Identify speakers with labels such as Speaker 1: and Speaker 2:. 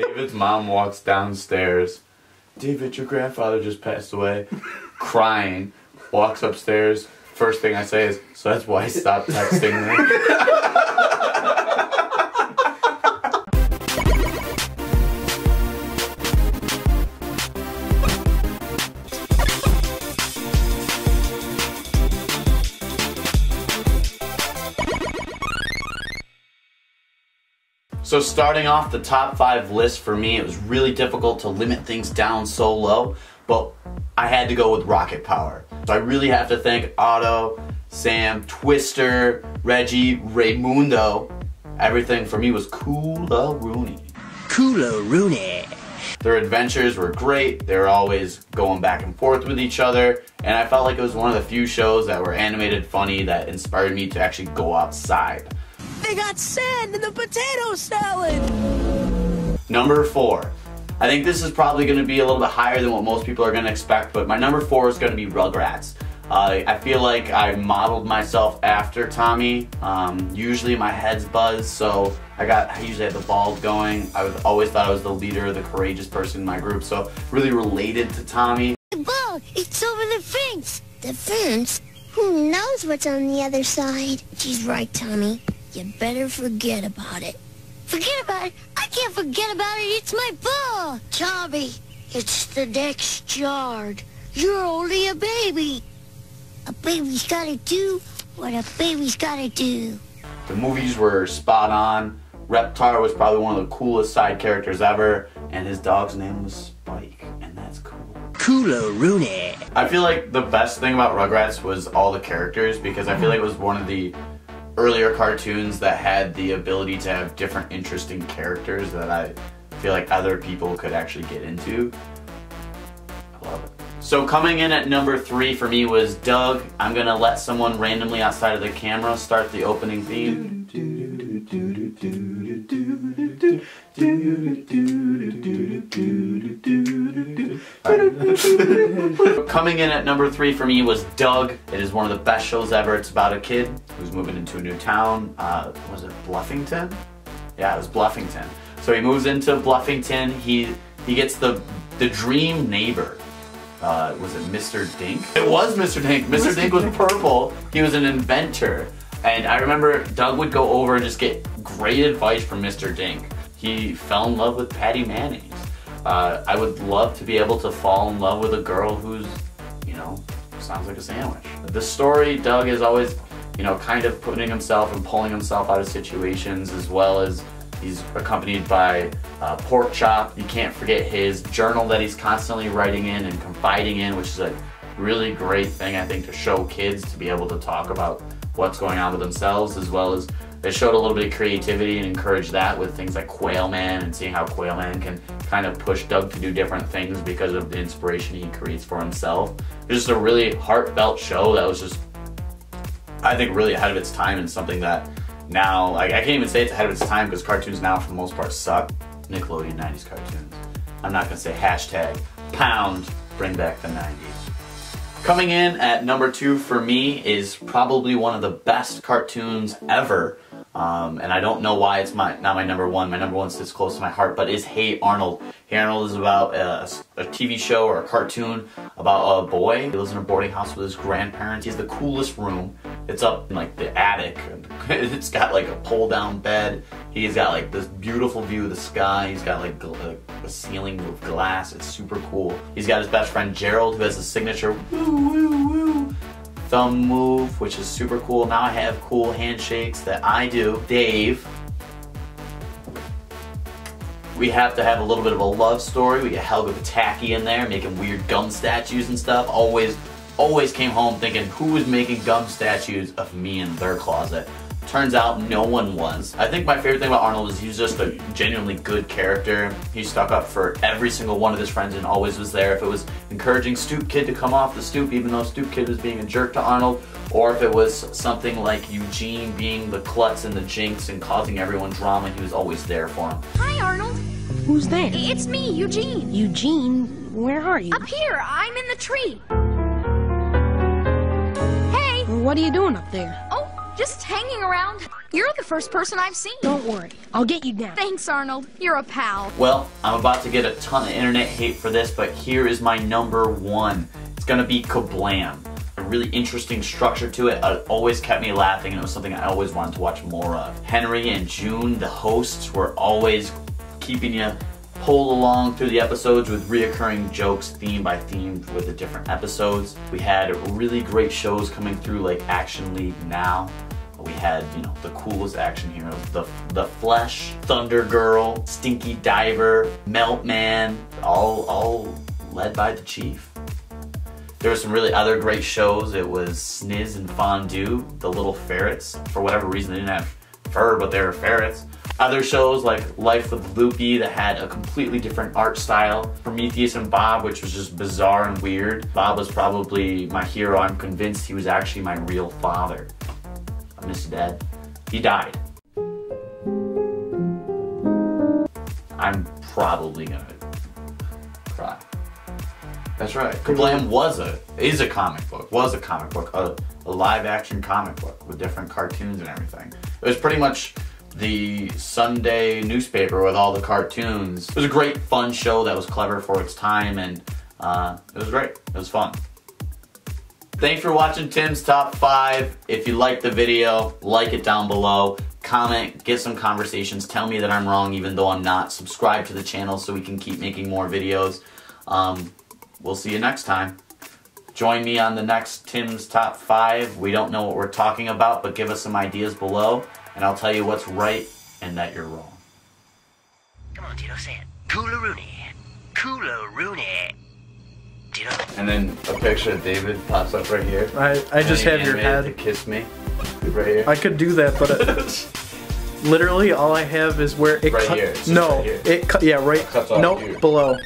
Speaker 1: David's mom walks downstairs. David, your grandfather just passed away. Crying. Walks upstairs. First thing I say is, so that's why I stopped texting me. So starting off the top 5 list for me, it was really difficult to limit things down so low, but I had to go with rocket power. So I really have to thank Otto, Sam, Twister, Reggie, Raymundo. Everything for me was Cool-a-Rooney.
Speaker 2: Cool-a-Rooney.
Speaker 1: Their adventures were great. They were always going back and forth with each other, and I felt like it was one of the few shows that were animated funny that inspired me to actually go outside.
Speaker 2: They got sand in the potato salad!
Speaker 1: Number 4. I think this is probably going to be a little bit higher than what most people are going to expect, but my number 4 is going to be Rugrats. I feel like I modeled myself after Tommy. Usually my head's buzzed, so I usually have the bald going. I always thought I was the leader, the courageous person in my group, so really related to Tommy.
Speaker 3: The ball, it's over the fence. The fence? Who knows what's on the other side? She's right, Tommy. You better forget about it. Forget about it? I can't forget about it. It's my ball. Tommy, it's the next yard. You're only a baby. A baby's gotta do what a baby's gotta do.
Speaker 1: The movies were spot on. Reptar was probably one of the coolest side characters ever, and his dog's name was Spike, and that's cool.
Speaker 2: Cool-a-Rooney.
Speaker 1: I feel like the best thing about Rugrats was all the characters, because I feel like it was one of the earlier cartoons that had the ability to have different interesting characters that I feel like other people could actually get into. I love it. So coming in at number 3 for me was Doug. I'm gonna let someone randomly outside of the camera start the opening theme. Coming in at number 3 for me was Doug. It is one of the best shows ever. It's about a kid who's moving into a new town. Was it Bluffington? Yeah, it was Bluffington. So he moves into Bluffington. He gets the dream neighbor. Was it Mr. Dink? It was Mr. Dink. Mr. Dink was purple. He was an inventor. And I remember Doug would go over and just get great advice from Mr. Dink. He fell in love with Patty Mayonnaise. I would love to be able to fall in love with a girl who's, you know, sounds like a sandwich. The story, Doug is always, you know, kind of putting himself and pulling himself out of situations, as well as he's accompanied by Pork Chop. You can't forget his journal that he's constantly writing in and confiding in, which is a really great thing, I think, to show kids to be able to talk about what's going on with themselves, as well as they showed a little bit of creativity and encouraged that with things like Quail Man, and seeing how Quail Man can kind of push Doug to do different things because of the inspiration he creates for himself. It was just a really heartfelt show that was just, I think, really ahead of its time, and something that now, like, I can't even say it's ahead of its time because cartoons now for the most part suck. Nickelodeon 90s cartoons. I'm not gonna say hashtag pound bring back the 90s. Coming in at number 2 for me is probably one of the best cartoons ever. And I don't know why it's not my number 1. My number 1 sits close to my heart, but is Hey Arnold. Hey Arnold is about a TV show or a cartoon about a boy. He lives in a boarding house with his grandparents. He has the coolest room. It's up in like the attic. It's got like a pull down bed. He's got like this beautiful view of the sky. He's got like a ceiling with glass. It's super cool. He's got his best friend Gerald, who has a signature woo woo woo thumb move, which is super cool. Now I have cool handshakes that I do. Dave. We have to have a little bit of a love story. We get Helga Pataki in there, making weird gum statues and stuff. Always came home thinking, who was making gum statues of me in their closet? Turns out no one was. I think my favorite thing about Arnold is he's just a genuinely good character. He stuck up for every single one of his friends and always was there. If it was encouraging Stoop Kid to come off the stoop, even though Stoop Kid was being a jerk to Arnold, or if it was something like Eugene being the klutz and the jinx and causing everyone drama, he was always there for him.
Speaker 4: Hi, Arnold.
Speaker 5: Who's there?
Speaker 4: It's me, Eugene.
Speaker 5: Eugene? Where are you?
Speaker 4: Up here. I'm in the tree. Hey.
Speaker 5: What are you doing up there?
Speaker 4: Oh, just hanging around. You're the first person I've seen.
Speaker 5: Don't worry. I'll get you down.
Speaker 4: Thanks, Arnold. You're a pal.
Speaker 1: Well, I'm about to get a ton of internet hate for this, but here is my number one. It's gonna be KaBlam. A really interesting structure to it. It always kept me laughing, and it was something I always wanted to watch more of. Henry and June, the hosts, were always keeping you pulled along through the episodes with reoccurring jokes, theme by theme, with the different episodes. We had really great shows coming through, like Action League Now. We had, you know, the coolest action heroes, the Flesh, Thunder Girl, Stinky Diver, Melt Man, all led by the Chief. There were some really other great shows. It was Sniz and Fondue, the little ferrets. For whatever reason, they didn't have fur, but they were ferrets. Other shows like Life with Loopy that had a completely different art style. Prometheus and Bob, which was just bizarre and weird. Bob was probably my hero. I'm convinced he was actually my real father. I miss you, Dad. He died. I'm probably gonna cry. That's right. KaBlam is a comic book. Was a comic book, a live action comic book with different cartoons and everything. It was pretty much the Sunday newspaper with all the cartoons. It was a great, fun show that was clever for its time, and it was great. It was fun. Thanks for watching Tim's Top 5. If you liked the video, like it down below. Comment, get some conversations, tell me that I'm wrong even though I'm not. Subscribe to the channel so we can keep making more videos. We'll see you next time. Join me on the next Tim's Top 5. We don't know what we're talking about, but give us some ideas below, and I'll tell you what's right and that you're wrong.
Speaker 2: Come on, Tito, say it. Cool-a-rooney. Cool-a-rooney. Tito.
Speaker 1: And then a picture of David pops up right here.
Speaker 6: I just have your head.
Speaker 1: To kiss me. Right here.
Speaker 6: I could do that, but literally all I have is where it
Speaker 1: right
Speaker 6: cut.
Speaker 1: here.
Speaker 6: No,
Speaker 1: right here.
Speaker 6: it cut. Yeah, right.
Speaker 1: It cuts off
Speaker 6: nope,
Speaker 1: here.
Speaker 6: below.